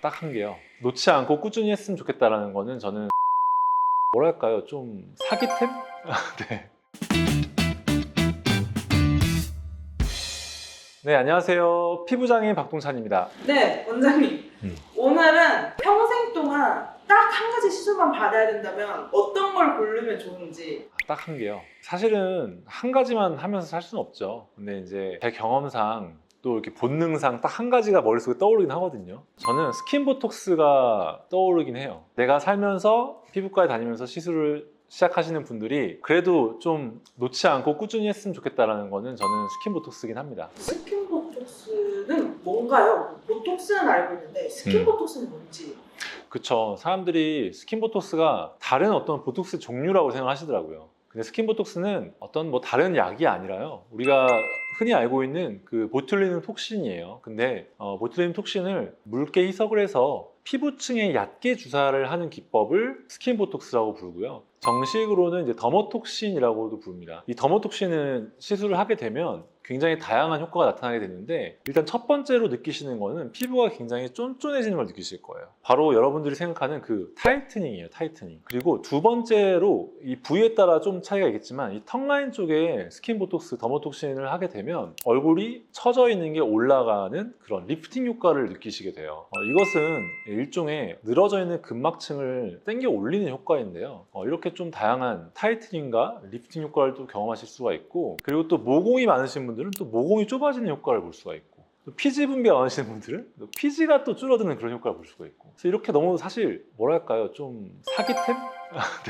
딱 한 개요. 놓지 않고 꾸준히 했으면 좋겠다라는 거는 저는 뭐랄까요, 좀 사기템? 네. 네, 안녕하세요. 피부장인 박동찬입니다. 네, 원장님. 오늘은 평생 동안 딱 한 가지 시술만 받아야 된다면 어떤 걸 고르면 좋은지. 딱 한 개요. 사실은 한 가지만 하면서 살 수는 없죠. 근데 이제 제 경험상 또 이렇게 본능상 딱 한 가지가 머릿속에 떠오르긴 하거든요. 저는 스킨보톡스가 떠오르긴 해요. 내가 살면서 피부과에 다니면서 시술을 시작하시는 분들이 그래도 좀 놓지 않고 꾸준히 했으면 좋겠다라는 거는 저는 스킨보톡스긴 합니다. 스킨보톡스는 뭔가요? 보톡스는 알고 있는데 스킨보톡스는 뭔지. 그쵸. 사람들이 스킨보톡스가 다른 어떤 보톡스 종류라고 생각하시더라고요. 근데 스킨보톡스는 어떤 뭐 다른 약이 아니라요. 우리가 흔히 알고 있는 그 보툴리눔 톡신이에요. 근데 보툴리눔 톡신을 묽게 희석을 해서 피부층에 얕게 주사를 하는 기법을 스킨보톡스라고 부르고요. 정식으로는 이제 더모톡신이라고도 부릅니다. 이 더모톡신은 시술을 하게 되면 굉장히 다양한 효과가 나타나게 되는데, 일단 첫 번째로 느끼시는 거는 피부가 굉장히 쫀쫀해지는 걸 느끼실 거예요. 바로 여러분들이 생각하는 그 타이트닝이에요, 타이트닝. 그리고 두 번째로, 이 부위에 따라 좀 차이가 있겠지만 이 턱라인 쪽에 스킨보톡스, 더모톡신을 하게 되면 얼굴이 처져 있는 게 올라가는 그런 리프팅 효과를 느끼시게 돼요. 이것은 일종의 늘어져 있는 근막층을 당겨 올리는 효과인데요. 이렇게 좀 다양한 타이트닝과 리프팅 효과를 또 경험하실 수가 있고, 그리고 또 모공이 많으신 분들은 또 모공이 좁아지는 효과를 볼 수가 있고, 또 피지 분비가 많으신 분들은 또 피지가 또 줄어드는 그런 효과를 볼 수가 있고, 그래서 이렇게 너무 사실 뭐랄까요, 좀 사기템?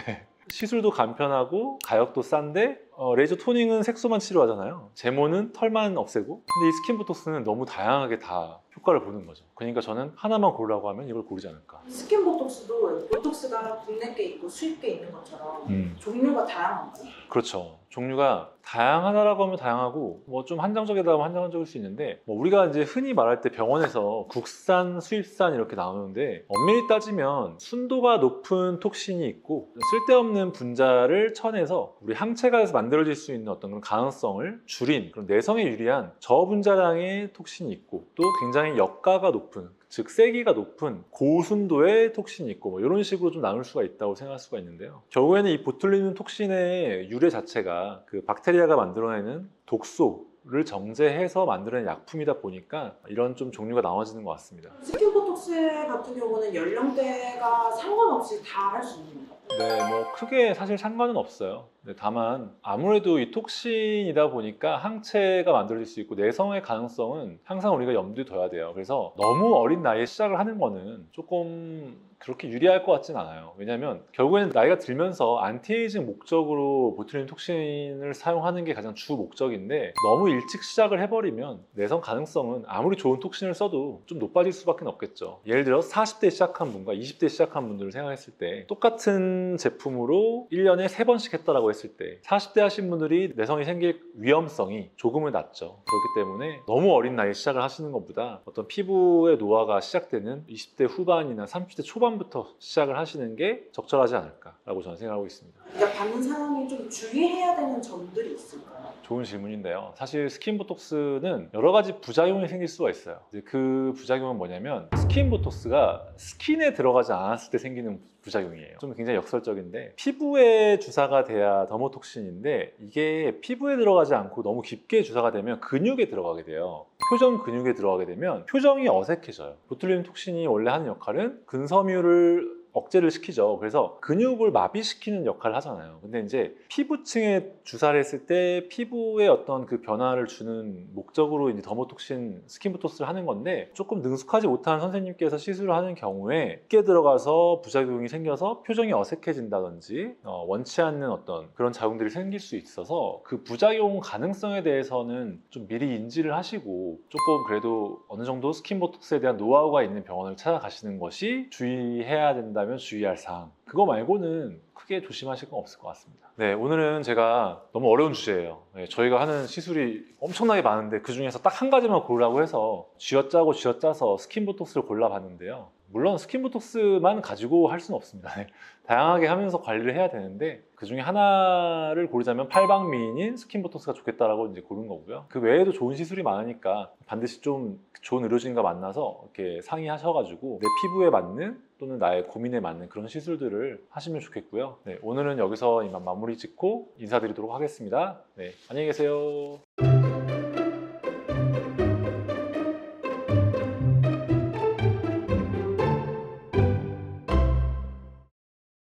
네. 시술도 간편하고 가격도 싼데 레이저 토닝은 색소만 치료하잖아요. 제모는 털만 없애고. 근데 이 스킨보톡스는 너무 다양하게 다 효과를 보는 거죠. 그러니까 저는 하나만 고르라고 하면 이걸 고르지 않을까. 스킨보톡스도 보톡스가 국내 게 있고 수입 게 있는 것처럼 종류가 다양한가요? 그렇죠. 종류가 다양하다라고 하면 다양하고, 뭐 좀 한정적이다 하면 한정적일 수 있는데, 뭐 우리가 이제 흔히 말할 때 병원에서 국산, 수입산 이렇게 나오는데, 엄밀히 따지면 순도가 높은 톡신이 있고 쓸데없는 분자를 쳐내서 우리 항체가 만들어질 수 있는 어떤 그런 가능성을 줄인 그런 내성에 유리한 저분자량의 톡신이 있고, 또 굉장히 역가가 높은, 즉 세기가 높은 고순도의 톡신이 있고, 뭐 이런 식으로 좀 나눌 수가 있다고 생각할 수가 있는데요. 결국에는 이 보툴리눔 톡신의 유래 자체가 그 박테리아가 만들어내는 독소를 정제해서 만들어낸 약품이다 보니까 이런 좀 종류가 나눠지는 것 같습니다. 스킨보톡스 같은 경우는 연령대가 상관없이 다 할 수 있는 건가요? 네, 뭐 크게 사실 상관은 없어요. 네, 다만 아무래도 이 톡신이다 보니까 항체가 만들어질 수 있고 내성의 가능성은 항상 우리가 염두에 둬야 돼요. 그래서 너무 어린 나이에 시작을 하는 거는 조금 그렇게 유리할 것 같진 않아요. 왜냐하면 결국에는 나이가 들면서 안티에이징 목적으로 보툴리눔 톡신을 사용하는 게 가장 주 목적인데, 너무 일찍 시작을 해버리면 내성 가능성은 아무리 좋은 톡신을 써도 좀 높아질 수밖에 없겠죠. 예를 들어 40대 시작한 분과 20대 시작한 분들을 생각했을 때 똑같은 제품으로 1년에 3번씩 했다라고 했을 때 40대 하신 분들이 내성이 생길 위험성이 조금은 낮죠. 그렇기 때문에 너무 어린 나이에 시작을 하시는 것보다 어떤 피부의 노화가 시작되는 20대 후반이나 30대 초반부터 시작을 하시는 게 적절하지 않을까라고 저는 생각하고 있습니다. 그러니까 받는 사람이 좀 주의해야 되는 점들이 있을까요? 좋은 질문인데요. 사실 스킨보톡스는 여러 가지 부작용이 생길 수가 있어요. 이제 그 부작용은 뭐냐면, 스킨보톡스가 스킨에 들어가지 않았을 때 생기는 부작용이에요. 좀 굉장히 역설적인데, 피부에 주사가 돼야 더모톡신인데 이게 피부에 들어가지 않고 너무 깊게 주사가 되면 근육에 들어가게 돼요. 표정 근육에 들어가게 되면 표정이 어색해져요. 보툴리눔 톡신이 원래 하는 역할은 근섬유를 억제를 시키죠. 그래서 근육을 마비시키는 역할을 하잖아요. 근데 이제 피부층에 주사를 했을 때 피부에 어떤 그 변화를 주는 목적으로 이제 더모톡신 스킨보톡스를 하는 건데, 조금 능숙하지 못한 선생님께서 시술을 하는 경우에 깊게 들어가서 부작용이 생겨서 표정이 어색해진다든지 원치 않는 어떤 그런 작용들이 생길 수 있어서, 그 부작용 가능성에 대해서는 좀 미리 인지를 하시고 조금 그래도 어느 정도 스킨보톡스에 대한 노하우가 있는 병원을 찾아가시는 것이 주의해야 된다면 주의할 사항, 그거 말고는 크게 조심하실 건 없을 것 같습니다. 네, 오늘은 제가 너무 어려운 주제예요. 네, 저희가 하는 시술이 엄청나게 많은데 그 중에서 딱 한 가지만 고르라고 해서 쥐어짜고 쥐어짜서 스킨보톡스를 골라봤는데요. 물론 스킨보톡스만 가지고 할 수는 없습니다. 네. 다양하게 하면서 관리를 해야 되는데 그 중에 하나를 고르자면 팔방미인인 스킨보톡스가 좋겠다라고 이제 고른 거고요. 그 외에도 좋은 시술이 많으니까 반드시 좀 좋은 의료진과 만나서 이렇게 상의하셔가지고 내 피부에 맞는 또는 나의 고민에 맞는 그런 시술들을 하시면 좋겠고요. 네, 오늘은 여기서 이만 마무리 짓고 인사드리도록 하겠습니다. 네, 안녕히 계세요.